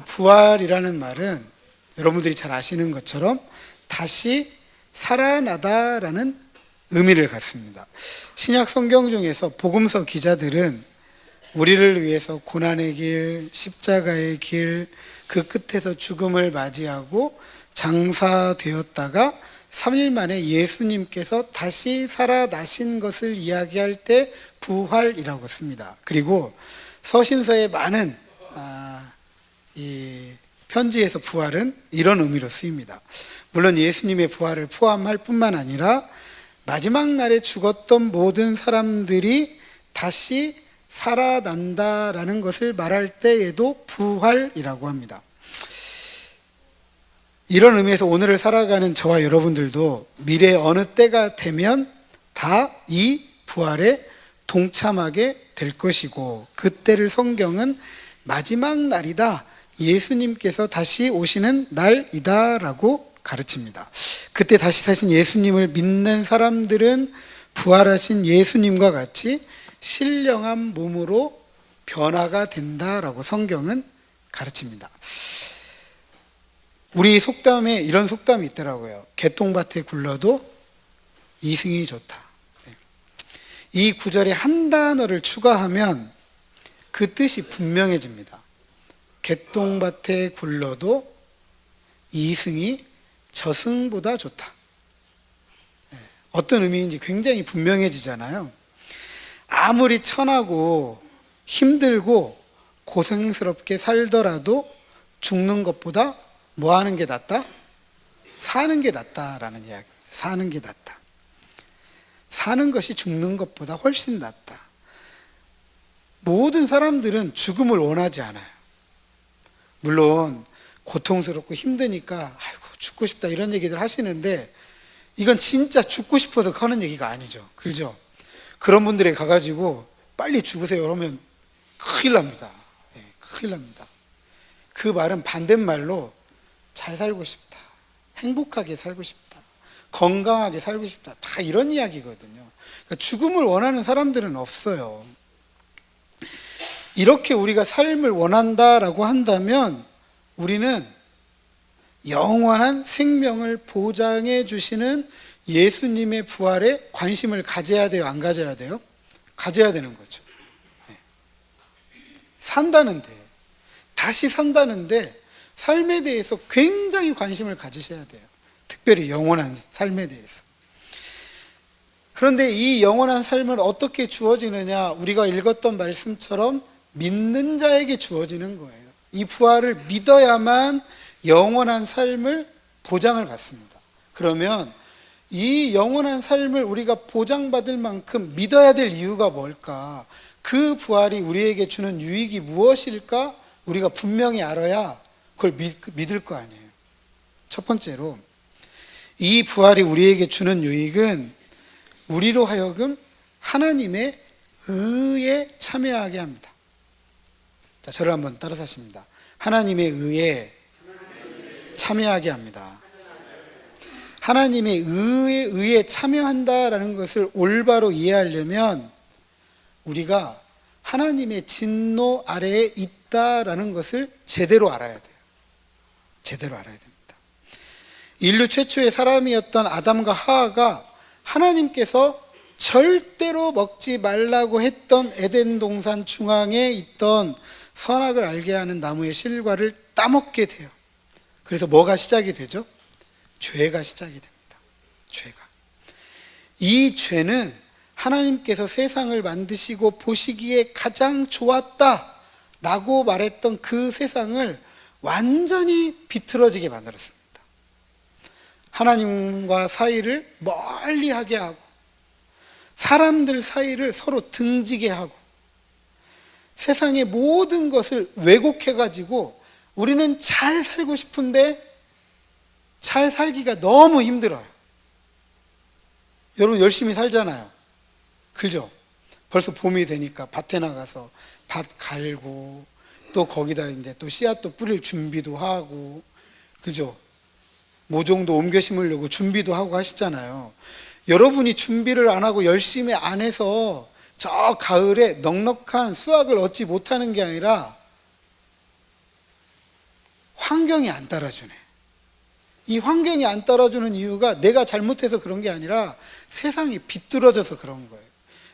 부활이라는 말은 여러분들이 잘 아시는 것처럼 다시 살아나다라는 의미를 갖습니다. 신약 성경 중에서 복음서 기자들은 우리를 위해서 고난의 길, 십자가의 길, 그 끝에서 죽음을 맞이하고 장사되었다가 3일 만에 예수님께서 다시 살아나신 것을 이야기할 때 부활이라고 씁니다. 그리고 서신서의 많은 이 편지에서 부활은 이런 의미로 쓰입니다. 물론 예수님의 부활을 포함할 뿐만 아니라 마지막 날에 죽었던 모든 사람들이 다시 살아난다라는 것을 말할 때에도 부활이라고 합니다. 이런 의미에서 오늘을 살아가는 저와 여러분들도 미래 어느 때가 되면 다 이 부활에 동참하게 될 것이고, 그때를 성경은 마지막 날이다, 예수님께서 다시 오시는 날이다라고 가르칩니다. 그때 다시 사신 예수님을 믿는 사람들은 부활하신 예수님과 같이 신령한 몸으로 변화가 된다라고 성경은 가르칩니다. 우리 속담에 이런 속담이 있더라고요. 개똥밭에 굴러도 이승이 좋다. 이 구절에 한 단어를 추가하면 그 뜻이 분명해집니다. 개똥밭에 굴러도 이승이 저승보다 좋다. 어떤 의미인지 굉장히 분명해지잖아요. 아무리 천하고 힘들고 고생스럽게 살더라도 죽는 것보다 뭐 하는 게 낫다? 사는 게 낫다라는 이야기입니다. 사는 게 낫다. 사는 것이 죽는 것보다 훨씬 낫다. 모든 사람들은 죽음을 원하지 않아요. 물론 고통스럽고 힘드니까 아이고 죽고 싶다 이런 얘기들 하시는데, 이건 진짜 죽고 싶어서 하는 얘기가 아니죠. 그죠? 그런 분들에 가가지고 빨리 죽으세요 그러면 큰일 납니다. 큰일 납니다. 그 말은 반대말로 잘 살고 싶다, 행복하게 살고 싶다, 건강하게 살고 싶다, 다 이런 이야기거든요. 그러니까 죽음을 원하는 사람들은 없어요. 이렇게 우리가 삶을 원한다라고 한다면 우리는 영원한 생명을 보장해 주시는 예수님의 부활에 관심을 가져야 돼요, 안 가져야 돼요? 가져야 되는 거죠. 산다는데, 다시 산다는데 삶에 대해서 굉장히 관심을 가지셔야 돼요. 특별히 영원한 삶에 대해서. 그런데 이 영원한 삶은 어떻게 주어지느냐? 우리가 읽었던 말씀처럼 믿는 자에게 주어지는 거예요. 이 부활을 믿어야만 영원한 삶을 보장을 받습니다. 그러면 이 영원한 삶을 우리가 보장받을 만큼 믿어야 될 이유가 뭘까? 그 부활이 우리에게 주는 유익이 무엇일까? 우리가 분명히 알아야 그걸 믿을 거 아니에요. 첫 번째로, 이 부활이 우리에게 주는 유익은 우리로 하여금 하나님의 의에 참여하게 합니다. 자, 저를 한번 따라서 하십니다. 하나님의 의에 참여하게 합니다. 하나님의 의에 참여한다라는 것을 올바로 이해하려면 우리가 하나님의 진노 아래에 있다라는 것을 제대로 알아야 돼요. 제대로 알아야 됩니다. 인류 최초의 사람이었던 아담과 하와가 하나님께서 절대로 먹지 말라고 했던 에덴 동산 중앙에 있던 선악을 알게 하는 나무의 실과를 따먹게 돼요. 그래서 뭐가 시작이 되죠? 죄가 시작이 됩니다. 죄가. 이 죄는 하나님께서 세상을 만드시고 보시기에 가장 좋았다라고 말했던 그 세상을 완전히 비틀어지게 만들었습니다. 하나님과 사이를 멀리하게 하고 사람들 사이를 서로 등지게 하고 세상의 모든 것을 왜곡해가지고 우리는 잘 살고 싶은데 잘 살기가 너무 힘들어요. 여러분 열심히 살잖아요. 그죠? 벌써 봄이 되니까 밭에 나가서 밭 갈고 또 거기다 이제 또 씨앗도 뿌릴 준비도 하고, 그죠? 모종도 옮겨 심으려고 준비도 하고 하시잖아요. 여러분이 준비를 안 하고 열심히 안 해서 저 가을에 넉넉한 수확을 얻지 못하는 게 아니라 환경이 안 따라주네. 이 환경이 안 따라주는 이유가 내가 잘못해서 그런 게 아니라 세상이 비뚤어져서 그런 거예요.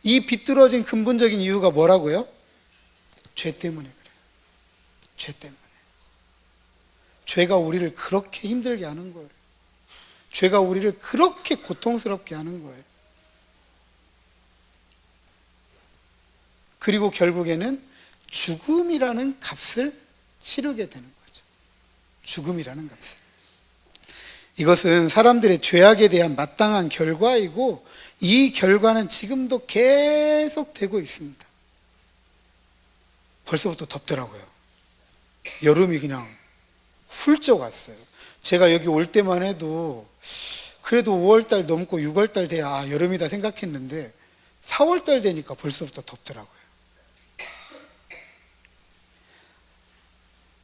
이 비뚤어진 근본적인 이유가 뭐라고요? 죄 때문에 그래요. 죄 때문에. 죄가 우리를 그렇게 힘들게 하는 거예요. 죄가 우리를 그렇게 고통스럽게 하는 거예요. 그리고 결국에는 죽음이라는 값을 치르게 되는 거죠. 죽음이라는 값을. 이것은 사람들의 죄악에 대한 마땅한 결과이고 이 결과는 지금도 계속 되고 있습니다. 벌써부터 덥더라고요. 여름이 그냥 훌쩍 왔어요. 제가 여기 올 때만 해도 그래도 5월달 넘고 6월달 돼야 여름이다 생각했는데 4월달 되니까 벌써부터 덥더라고요.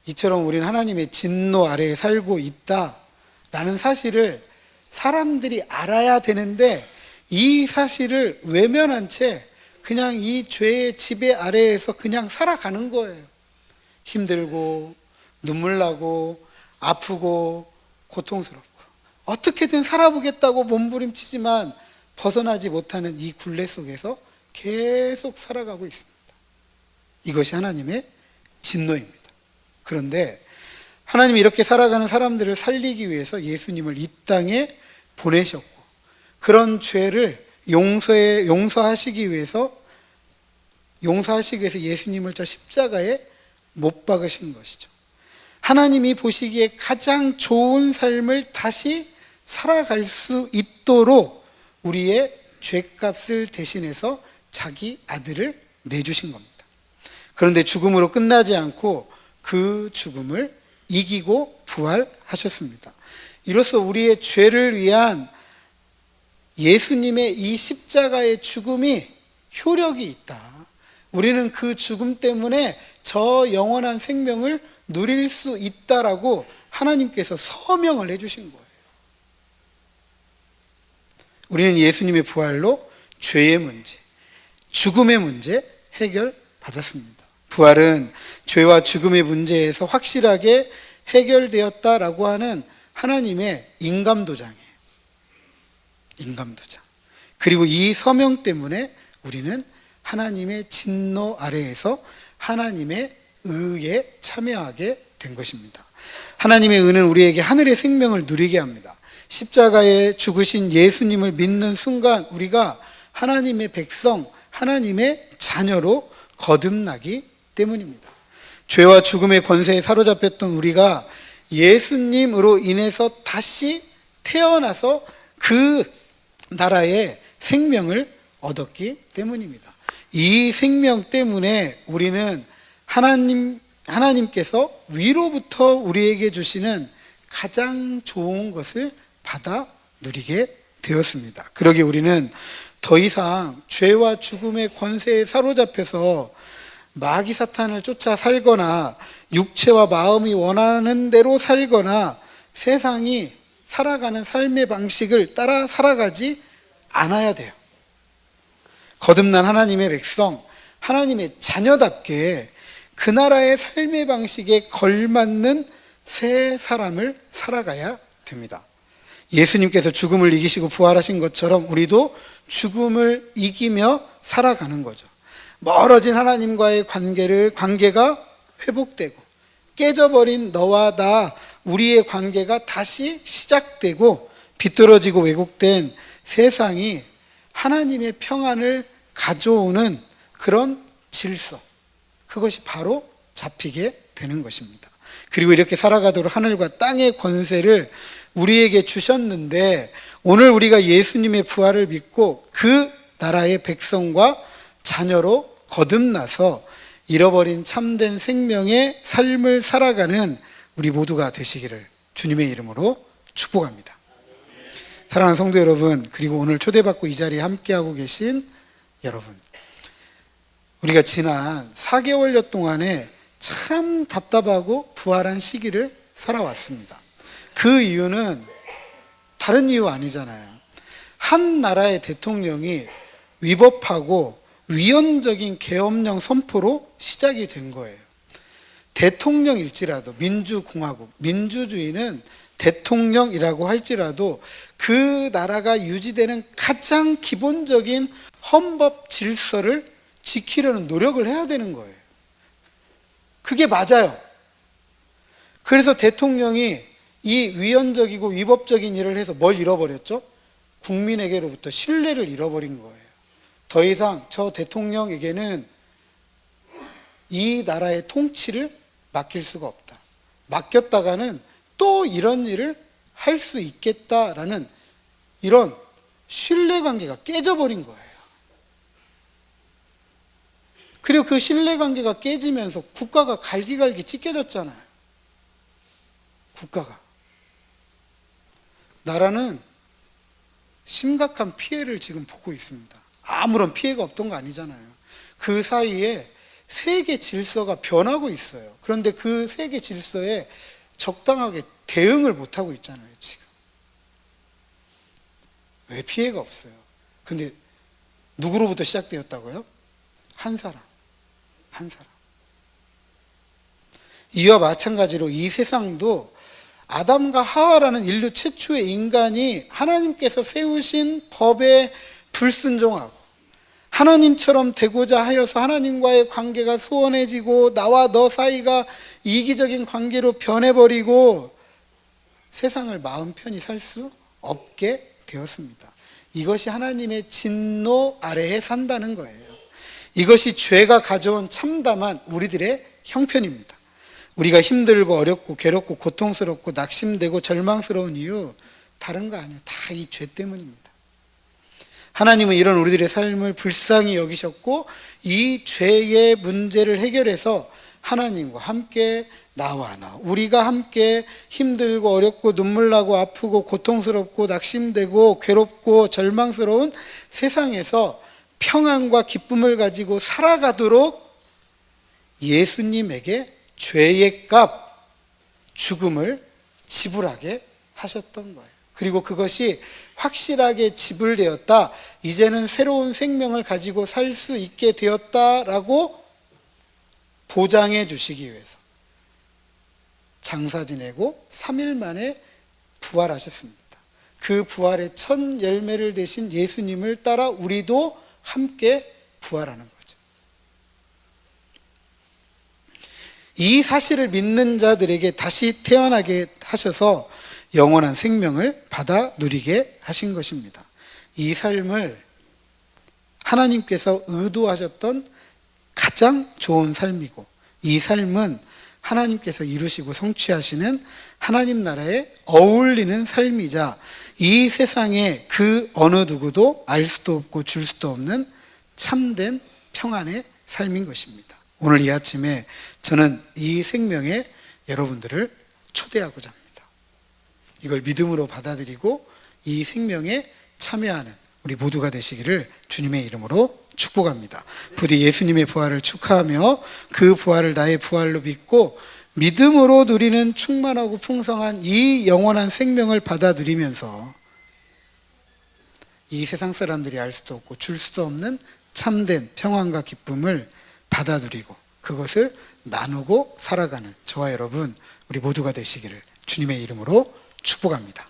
이처럼 우리는 하나님의 진노 아래에 살고 있다라는 사실을 사람들이 알아야 되는데 이 사실을 외면한 채 그냥 이 죄의 지배 아래에서 그냥 살아가는 거예요. 힘들고 눈물 나고 아프고 고통스럽고 어떻게든 살아보겠다고 몸부림치지만 벗어나지 못하는 이 굴레 속에서 계속 살아가고 있습니다. 이것이 하나님의 진노입니다. 그런데 하나님이 이렇게 살아가는 사람들을 살리기 위해서 예수님을 이 땅에 보내셨고 그런 죄를 용서하시기 위해서 예수님을 저 십자가에 못 박으신 것이죠. 하나님이 보시기에 가장 좋은 삶을 다시 살아갈 수 있도록 우리의 죄값을 대신해서 자기 아들을 내주신 겁니다. 그런데 죽음으로 끝나지 않고 그 죽음을 이기고 부활하셨습니다. 이로써 우리의 죄를 위한 예수님의 이 십자가의 죽음이 효력이 있다. 우리는 그 죽음 때문에 저 영원한 생명을 누릴 수 있다라고 하나님께서 서명을 해주신 거예요. 우리는 예수님의 부활로 죄의 문제, 죽음의 문제 해결받았습니다. 부활은 죄와 죽음의 문제에서 확실하게 해결되었다라고 하는 하나님의 인감도장이에요. 인감도장. 그리고 이 서명 때문에 우리는 하나님의 진노 아래에서 하나님의 의에 참여하게 된 것입니다. 하나님의 의는 우리에게 하늘의 생명을 누리게 합니다. 십자가에 죽으신 예수님을 믿는 순간 우리가 하나님의 백성, 하나님의 자녀로 거듭나기 때문입니다. 죄와 죽음의 권세에 사로잡혔던 우리가 예수님으로 인해서 다시 태어나서 그 나라의 생명을 얻었기 때문입니다. 이 생명 때문에 우리는 하나님께서 위로부터 우리에게 주시는 가장 좋은 것을 받아 누리게 되었습니다. 그러기에 우리는 더 이상 죄와 죽음의 권세에 사로잡혀서 마귀 사탄을 쫓아 살거나 육체와 마음이 원하는 대로 살거나 세상이 살아가는 삶의 방식을 따라 살아가지 않아야 돼요. 거듭난 하나님의 백성, 하나님의 자녀답게 그 나라의 삶의 방식에 걸맞는 새 사람을 살아가야 됩니다. 예수님께서 죽음을 이기시고 부활하신 것처럼 우리도 죽음을 이기며 살아가는 거죠. 멀어진 하나님과의 관계가 회복되고 깨져버린 너와 나 우리의 관계가 다시 시작되고 비뚤어지고 왜곡된 세상이 하나님의 평안을 가져오는 그런 질서, 그것이 바로 잡히게 되는 것입니다. 그리고 이렇게 살아가도록 하늘과 땅의 권세를 우리에게 주셨는데 오늘 우리가 예수님의 부활을 믿고 그 나라의 백성과 자녀로 거듭나서 잃어버린 참된 생명의 삶을 살아가는 우리 모두가 되시기를 주님의 이름으로 축복합니다. 사랑하는 성도 여러분, 그리고 오늘 초대받고 이 자리에 함께하고 계신 여러분, 우리가 지난 4개월여 동안에 참 답답하고 부활한 시기를 살아왔습니다. 그 이유는 다른 이유 아니잖아요. 한 나라의 대통령이 위법하고 위헌적인 계엄령 선포로 시작이 된 거예요. 대통령일지라도 민주공화국, 민주주의는 대통령이라고 할지라도 그 나라가 유지되는 가장 기본적인 헌법 질서를 지키려는 노력을 해야 되는 거예요. 그게 맞아요. 그래서 대통령이 이 위헌적이고 위법적인 일을 해서 뭘 잃어버렸죠? 국민에게로부터 신뢰를 잃어버린 거예요. 더 이상 저 대통령에게는 이 나라의 통치를 맡길 수가 없다. 맡겼다가는 또 이런 일을 할 수 있겠다라는 이런 신뢰관계가 깨져버린 거예요. 그리고 그 신뢰관계가 깨지면서 국가가 갈기갈기 찢겨졌잖아요. 국가가. 나라는 심각한 피해를 지금 보고 있습니다. 아무런 피해가 없던 거 아니잖아요. 그 사이에 세계 질서가 변하고 있어요. 그런데 그 세계 질서에 적당하게 대응을 못하고 있잖아요, 지금. 왜 피해가 없어요? 근데 누구로부터 시작되었다고요? 한 사람. 이와 마찬가지로 이 세상도 아담과 하와라는 인류 최초의 인간이 하나님께서 세우신 법에 불순종하고 하나님처럼 되고자 하여서 하나님과의 관계가 소원해지고 나와 너 사이가 이기적인 관계로 변해버리고 세상을 마음 편히 살 수 없게 되었습니다. 이것이 하나님의 진노 아래에 산다는 거예요. 이것이 죄가 가져온 참담한 우리들의 형편입니다. 우리가 힘들고 어렵고 괴롭고 고통스럽고 낙심되고 절망스러운 이유 다른 거 아니에요. 다 이 죄 때문입니다. 하나님은 이런 우리들의 삶을 불쌍히 여기셨고 이 죄의 문제를 해결해서 하나님과 함께 나와 너 우리가 함께 힘들고 어렵고 눈물 나고 아프고 고통스럽고 낙심되고 괴롭고 절망스러운 세상에서 평안과 기쁨을 가지고 살아가도록 예수님에게 죄의 값, 죽음을 지불하게 하셨던 거예요. 그리고 그것이 확실하게 지불되었다. 이제는 새로운 생명을 가지고 살 수 있게 되었다라고 보장해 주시기 위해서 장사 지내고 3일 만에 부활하셨습니다. 그 부활의 첫 열매를 대신 예수님을 따라 우리도 함께 부활하는 거죠. 이 사실을 믿는 자들에게 다시 태어나게 하셔서 영원한 생명을 받아 누리게 하신 것입니다. 이 삶을 하나님께서 의도하셨던 가장 좋은 삶이고 이 삶은 하나님께서 이루시고 성취하시는 하나님 나라에 어울리는 삶이자 이 세상에 그 어느 누구도 알 수도 없고 줄 수도 없는 참된 평안의 삶인 것입니다. 오늘 이 아침에 저는 이 생명에 여러분들을 초대하고자 합니다. 이걸 믿음으로 받아들이고 이 생명에 참여하는 우리 모두가 되시기를 주님의 이름으로 축복합니다. 부디 예수님의 부활을 축하하며 그 부활을 나의 부활로 믿고 믿음으로 누리는 충만하고 풍성한 이 영원한 생명을 받아 누리면서 이 세상 사람들이 알 수도 없고 줄 수도 없는 참된 평안과 기쁨을 받아 누리고 그것을 나누고 살아가는 저와 여러분 우리 모두가 되시기를 주님의 이름으로 축복합니다.